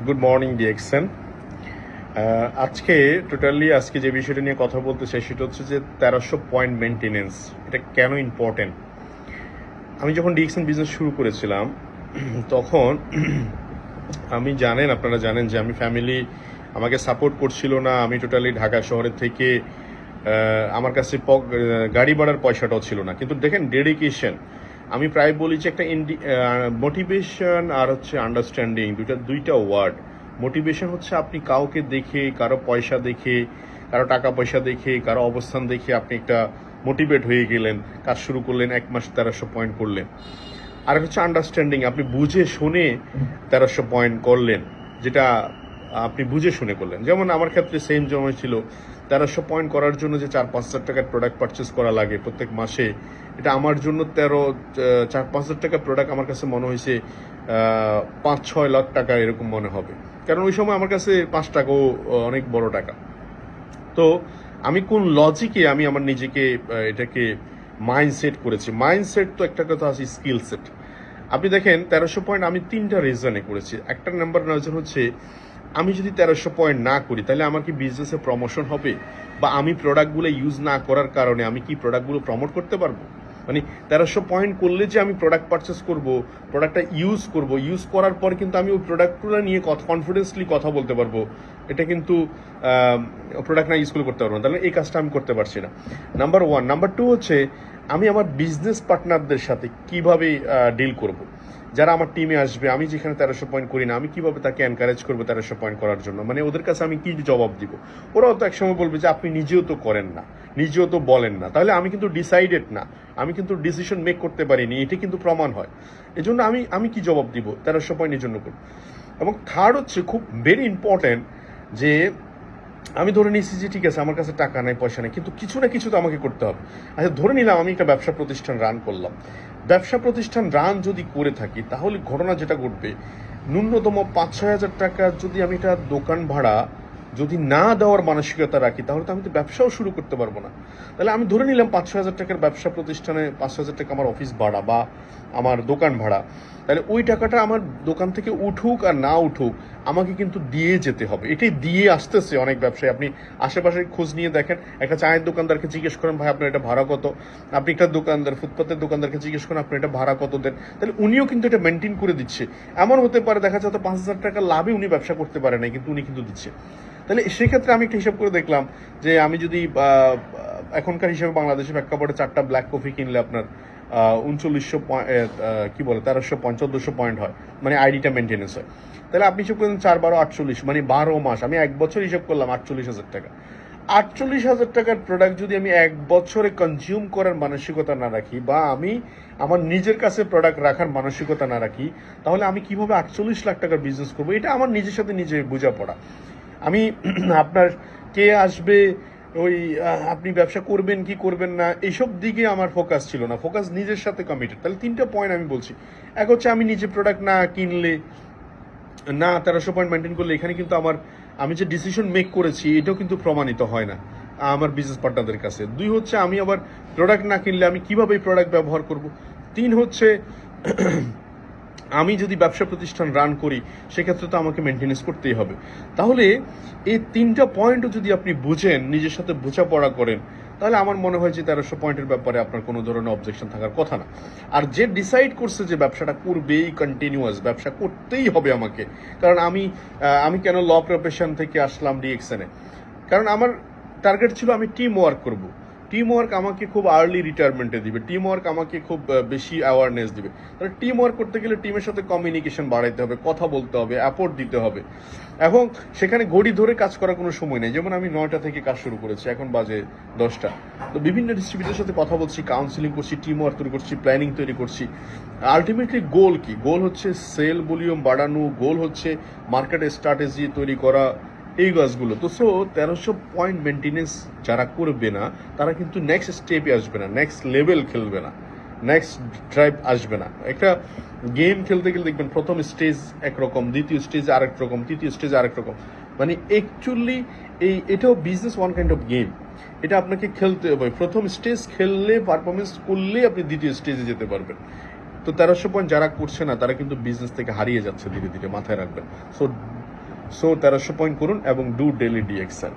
Good morning DXN. আজকে যে বিষয়টা নিয়ে কথা বলতে চাই সেটা হচ্ছে যে 1300 পয়েন্ট মেনটেনেন্স, এটা কেন ইম্পর্টেন্ট। আমি যখন ডিএক্সএন বিজনেস শুরু করেছিলাম তখন আপনারা জানেন যে আমি ফ্যামিলি আমাকে সাপোর্ট করছিল না। আমি টোটালি ঢাকা শহরের থেকে আমার কাছে গাড়ি ভাড়ার পয়সাটাও ছিল না, কিন্তু দেখেন ডেডিকেশন। আমি প্রায় বলি যে একটা মোটিভেশন আর হচ্ছে আন্ডারস্ট্যান্ডিং দুইটা ওয়ার্ড। মোটিভেশন হচ্ছে আপনি কাউকে দেখে, কারো পয়সা দেখে, কারো টাকা পয়সা দেখে, কারো অবস্থান দেখে আপনি একটা মোটিভেট হয়ে গেলেন, কাজ শুরু করলেন, 1 মাস 1300 পয়েন্ট করলেন। আর হচ্ছে আন্ডারস্ট্যান্ডিং, আপনি বুঝে শুনে 1300 পয়েন্ট করলেন, যেটা আপনি বুঝে শুনে করলেন। যেমন আমার ক্ষেত্রে সেম জমা ছিল, 1300 পয়েন্ট করার জন্য যে 4-5 হাজার টাকার প্রোডাক্ট পারচেস করা লাগে প্রত্যেক মাসে, এটা আমার জন্য 4-5 হাজার টাকার প্রোডাক্ট আমার কাছে মনে হয়েছে 5-6 লাখ টাকা এরকম মনে হবে, কারণ ওই সময় আমার কাছে 5 টাকাও অনেক বড় টাকা। তো আমি কোন লজিকে আমি আমার নিজেকে এটাকে মাইন্ডসেট করেছি। মাইন্ডসেট তো একটা কথা আছে, স্কিল সেট। আপনি দেখেন 1300 পয়েন্ট আমি 3টা রিজনে করেছি। একটা নাম্বার রিজন হচ্ছে, আমি যদি 1300 পয়েন্ট না করি তাহলে আমার কি বিজনেসে প্রমোশন হবে, বা আমি প্রোডাক্টগুলো ইউজ না করার কারণে আমি কি প্রোডাক্টগুলো প্রমোট করতে পারবো। মানে 1300 পয়েন্ট করলে যে আমি প্রোডাক্ট পারচেস করব, প্রোডাক্টটা ইউজ করব, ইউজ করার পর কিন্তু আমি ওই প্রোডাক্টগুলো নিয়ে কনফিডেন্সলি কথা বলতে পারবো, এটা কিন্তু প্রোডাক্ট না ইউজ করতে পারবো না। তাহলে এই কাজটা আমি করতে পারছি না, নাম্বার 1। নাম্বার 2 হচ্ছে, আমি আমার বিজনেস পার্টনারদের সাথে কিভাবে ডিল করব। যারা আমার টিমে আসবে, আমি যেখানে 1300 পয়েন্ট করি না, আমি কিভাবে তাকে এনকারেজ করবো 1300 পয়েন্ট করার জন্য। মানে ওদের কাছে আমি কি জবাব দিব। ওরাও তো একসময় বলবে যে আপনি নিজেও তো করেন না, নিজেও তো বলেন না, তাহলে আমি কিন্তু ডিসাইডেড না, আমি কিন্তু ডিসিশন মেক করতে পারিনি, এটা কিন্তু প্রমাণ হয়। এই জন্য আমি কি জবাব দিব 1300 পয়েন্টের জন্য করব। এবং থার্ড হচ্ছে, খুব ভেরি ইম্পর্টেন্ট, যে আমি ধরে নিয়েছি যে ঠিক আছে আমার কাছে টাকা নাই, পয়সা নেই, কিন্তু কিছু না কিছু তো আমাকে করতে হবে। আচ্ছা, ধরে নিলাম আমি একটা ব্যবসা প্রতিষ্ঠান রান করলাম। ব্যবসা প্রতিষ্ঠান রান যদি করে থাকি, তাহলে ঘটনা যেটা ঘটবে, ন্যূনতম 5-6 হাজার টাকা যদি আমি এটা দোকান ভাড়া যদি না দেওয়ার মানসিকতা রাখি, তাহলে তো আমি তো ব্যবসাও শুরু করতে পারবো না। তাহলে আমি ধরে নিলাম 5-6 হাজার টাকার ব্যবসা প্রতিষ্ঠানে 5-6 হাজার টাকা আমার অফিস ভাড়া বা আমার দোকান ভাড়া, তাহলে ওই টাকাটা আমার দোকান থেকে উঠুক আর না উঠুক আমাকে কিন্তু দিয়ে যেতে হবে। এটাই দিয়ে আসতেছে অনেক ব্যবসায়ী। আপনি আশেপাশে খোঁজ নিয়ে দেখেন, একটা চায়ের দোকানদারকে জিজ্ঞেস করেন ভাই আপনার এটা ভাড়া কত, আপনি একটা দোকানদার ফুটপাতের দোকানদারকে জিজ্ঞেস করেন আপনার এটা ভাড়া কত দেন, তাহলে উনিও কিন্তু এটা মেনটেন করে দিচ্ছে। এমন হতে পারে দেখা যাচ্ছে 5 হাজার টাকা লাভে উনি ব্যবসা করতে পারে না, কিন্তু উনি কিন্তু দিচ্ছে। তাহলে সেক্ষেত্রে আমি একটা হিসাব করে দেখলাম যে আমি যদি এখনকার হিসাবে বাংলাদেশে প্রেক্ষাপটে 4টা ব্ল্যাক কফি কিনলে আপনার 3900 কি বলে 1300-1400 পয়েন্ট হয়, মানে আইডিটা মেনটেনেন্স হয়। তাহলে আপনি হিসাব করেন 4-12-48, মানে 12 মাস, আমি 1 বছর হিসাব করলাম 48 হাজার টাকা। 48 হাজার টাকার প্রোডাক্ট যদি আমি 1 বছরে কনজিউম করার মানসিকতা না রাখি, বা আমি আমার নিজের কাছে প্রোডাক্ট রাখার মানসিকতা না রাখি, তাহলে আমি কিভাবে 48 লাখ টাকার বিজনেস করবো। এটা আমার নিজের সাথে নিজে বোঝাপড়া। আমি আপনার কে আসবে, ওই আপনি ব্যবসা করবেন কি করবেন না, এইসব দিকে আমার ফোকাস ছিল না, ফোকাস নিজের সাথে কমিটেড। তাহলে 3টা পয়েন্ট আমি বলছি। এক হচ্ছে, আমি নিজে প্রোডাক্ট না কিনলে, না 1300 পয়েন্ট মেনটেন করলে, এখানে কিন্তু আমি যে ডিসিশন মেক করেছি এটাও কিন্তু প্রমাণিত হয় না আমার বিজনেস পার্টনারদের কাছে। 2 হচ্ছে, আমি আবার প্রোডাক্ট না কিনলে আমি কিভাবে এই প্রোডাক্ট ব্যবহার করব। 3 হচ্ছে, আমি যদি ব্যবসা প্রতিষ্ঠান রান করি সেক্ষেত্রে তো আমাকে মেনটেনেন্স করতেই হবে। তাহলে এই 3টা পয়েন্টও যদি আপনি বুঝেন, নিজের সাথে বোঝাপড়া করেন, তাহলে আমার মনে হয় যে 1300 পয়েন্টের ব্যাপারে আপনার কোনো ধরনের অবজেকশন থাকার কথা না। আর যে ডিসাইড করছে যে ব্যবসাটা করবেই, কন্টিনিউয়াস ব্যবসা করতেই হবে আমাকে, কারণ আমি কেন ল প্রফেশন থেকে আসলাম ডিএক্সএনে, কারণ আমার টার্গেট ছিল আমি টিম ওয়ার্ক করব। টিম ওয়ার্ক আমাকে খুব আর্লি রিটায়ারমেন্টে দিবে, টিম ওয়ার্ক আমাকে খুব বেশি অ্যাওয়ারনেস দিবে। তাহলে টিম ওয়ার্ক করতে গেলে টিমের সাথে কমিউনিকেশন বাড়াইতে হবে, কথা বলতে হবে, অ্যাপোর্ট দিতে হবে, এবং সেখানে ঘড়ি ধরে কাজ করার কোনো সময় নেই। যেমন আমি 9টা থেকে কাজ শুরু করেছি, এখন বাজে 10টা। তো বিভিন্ন ডিস্ট্রিবিউটারের সাথে কথা বলছি, কাউন্সিলিং করছি, টিম ওয়ার্ক তৈরি করছি, প্ল্যানিং তৈরি করছি। আলটিমেটলি গোল কি? গোল হচ্ছে সেল ভলিউম বাড়ানো, গোল হচ্ছে মার্কেটের স্ট্র্যাটেজি তৈরি করা, এই গাছগুলো। তো 1300 পয়েন্ট মেনটেনেন্স যারা করবে না, তারা কিন্তু নেক্সট স্টেপে আসবে না, নেক্সট লেভেল খেলবে না, নেক্সট ড্রাইভ আসবে না। একটা গেম খেলতে গেলে দেখবেন প্রথম স্টেজ একরকম, দ্বিতীয় স্টেজ আরেক রকম, তৃতীয় স্টেজ আরেক রকম। মানে অ্যাকচুয়ালি এটাও business one kind of game. এটা আপনাকে খেলতে হবে। প্রথম স্টেজ খেললে, পারফরমেন্স করলে আপনি দ্বিতীয় স্টেজে যেতে পারবেন। তো 1300 পয়েন্ট যারা করছে না, তারা কিন্তু বিজনেস থেকে হারিয়ে যাচ্ছে ধীরে ধীরে, মাথায় রাখবেন। সো সো 1300 পয়েন্ট করুন এবং ডু ডেলি ডিএক্সএল।